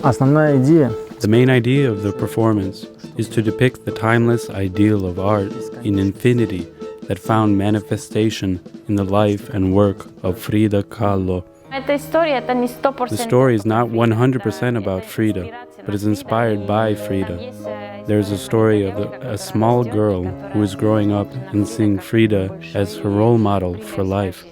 Основная идея The main idea of the performance is to depict the timeless ideal of art in infinity that found manifestation in the life and work of Frida Kahlo. The story is not 100% about Frida, but is inspired by Frida. There's a story of a small girl who is growing up and seeing Frida as her role model for life.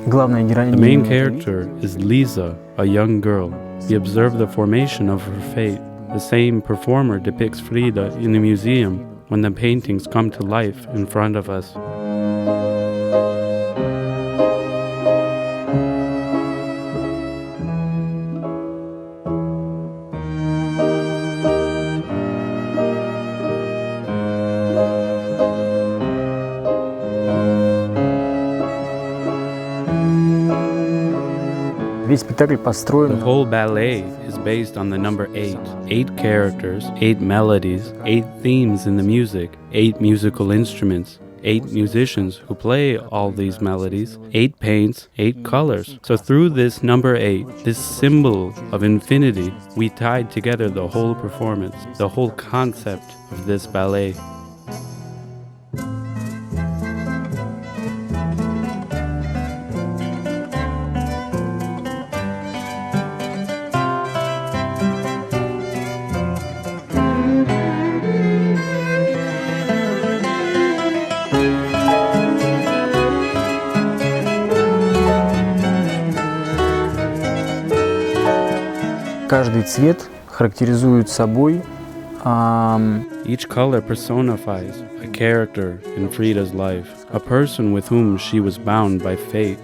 главная героиня. The main character is Lisa, a young girl. We observe the formation of her fate. The same performer depicts Frida in the museum when the paintings come to life in front of us. Весь спектакль построен. The whole ballet is based on the number 8. 8 characters, 8 melodies, 8 themes in the music, 8 musical instruments, 8 musicians who play all these melodies, 8 paints, 8 colors. So through this number 8, this symbol of infinity, we tied together the whole performance, the whole concept of this ballet. Каждый цвет характеризует собой Each color personifies a character in Frida's life, a person with whom she was bound by fate.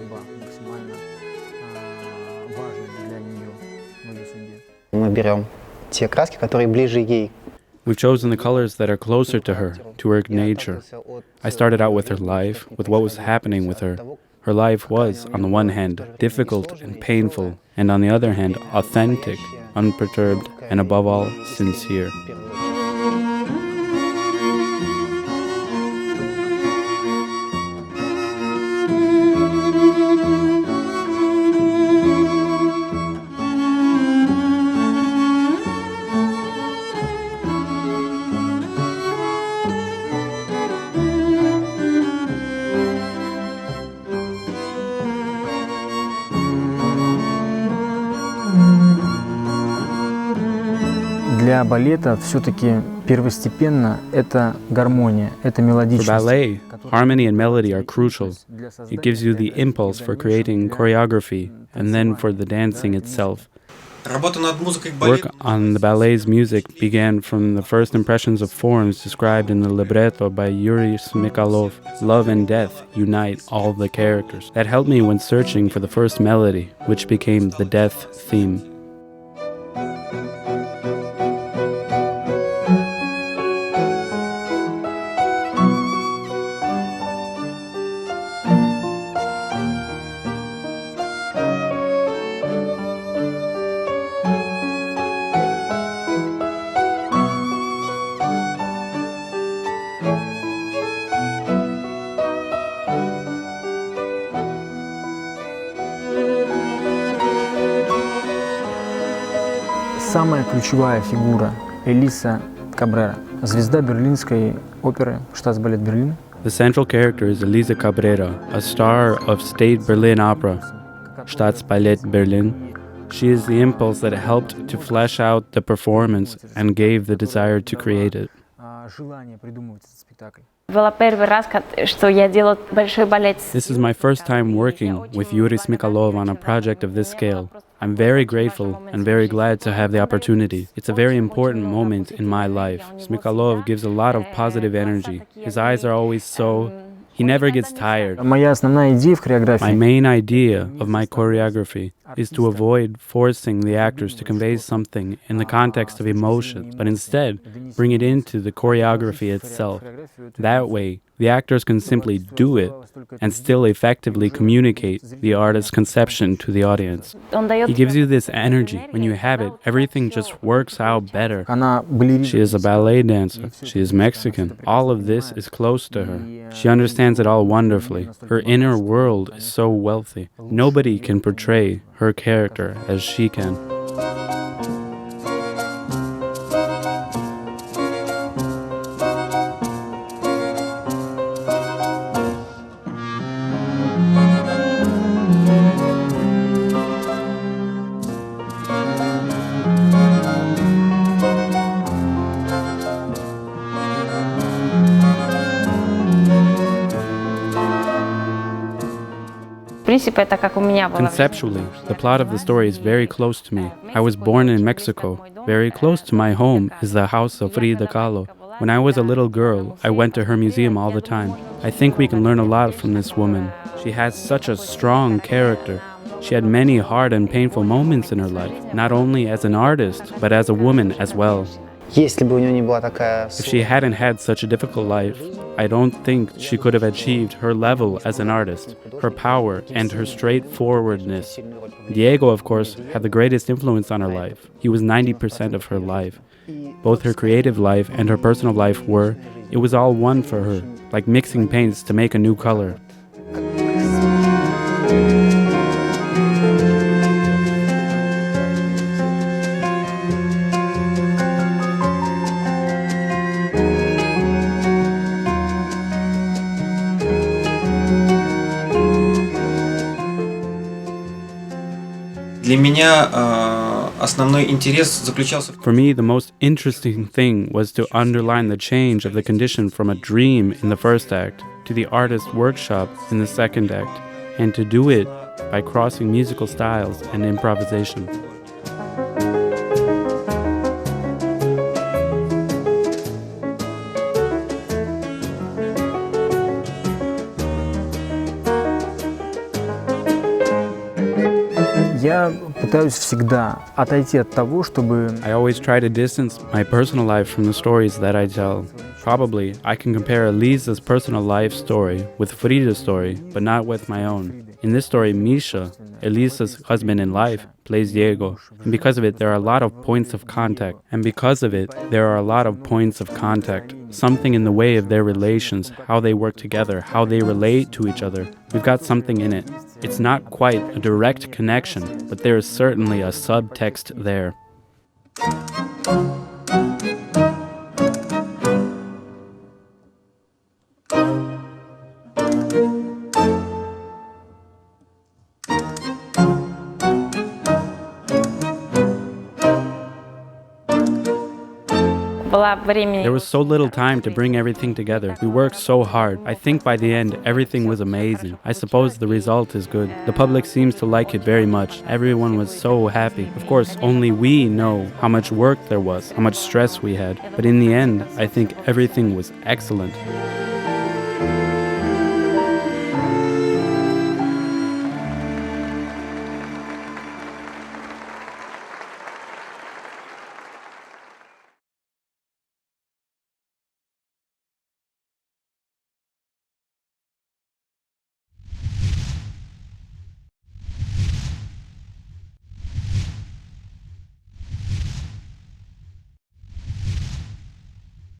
Мы берем те краски, которые ближе ей. We've chosen the colors that are closer to her nature. I started out with her life, with what was happening with her. Her life was, on the one hand, difficult and painful, and on the other hand, authentic, unperturbed, and above all, sincere. Для балета все-таки первостепенно это гармония, это For мелодичность. ballet, harmony and melody are crucial. It gives you the impulse for creating choreography, and then for the dancing itself. Работа над музыкой к балету. Work on the ballet's music began from the first impressions of forms described in the libretto by Yuri Smykalov. Love and death unite all the characters. That helped me when searching for the first melody, which became the death theme. Самая ключевая фигура Элиса Кабрера, звезда берлинской оперы Staatsballett Berlin. The central character is Elisa Cabrera, a star of State Berlin Opera, Staatsballett Berlin. She is the impulse that helped to flesh out the performance and gave the desire to create it. Желание придумывать этот спектакль. This is my first time working with Yuri Smykalov on a project of this scale. I'm very grateful and very glad to have the opportunity. It's a very important moment in my life. Smykalov gives a lot of positive energy. His eyes are always so... He never gets tired. Моя основная идея в хореографии. My main idea of my choreography is to avoid forcing the actors to convey something in the context of emotion, but instead bring it into the choreography itself. That way, the actors can simply do it and still effectively communicate the artist's conception to the audience. He gives you this energy. When you have it, everything just works out better. Она балерина. She is a ballet dancer. She is Mexican. All of this is close to her. She understands it all wonderfully. Her inner world is so wealthy. Nobody can portray her character as she can. принципе, это как у меня было. Conceptually, the plot of the story is very close to me. I was born in Mexico. Very close to my home is the house of Frida Kahlo. When I was a little girl, I went to her museum all the time. I think we can learn a lot from this woman. She has such a strong character. She had many hard and painful moments in her life, not only as an artist, but as a woman as well. Если бы у нее не была такая If she hadn't had such a difficult life, I don't think she could have achieved her level as an artist, her power, and her straightforwardness. Diego, of course, had the greatest influence on her life. He was 90% of her life. Both her creative life and her personal life it was all one for her, like mixing paints to make a new color. Для меня основной интерес заключался в For me, the most interesting thing was to underline the change of the condition from a dream in the first act to the artist's workshop in the second act, and to do it by crossing musical styles and improvisation. Я пытаюсь всегда отойти от того, чтобы I always try to distance my personal life from the stories that I tell. Probably, I can compare Elisa's personal life story with Frida's story, but not with my own. In this story, Misha, Elisa's husband in life, plays Diego, and because of it, there are a lot of points of contact. Something in the way of their relations, how they work together, how they relate to each other. We've got something in it. It's not quite a direct connection, but there is certainly a subtext there. There was so little time to bring everything together. We worked so hard. I think by the end, everything was amazing. I suppose the result is good. The public seems to like it very much. Everyone was so happy. Of course, only we know how much work there was, how much stress we had. But in the end, I think everything was excellent.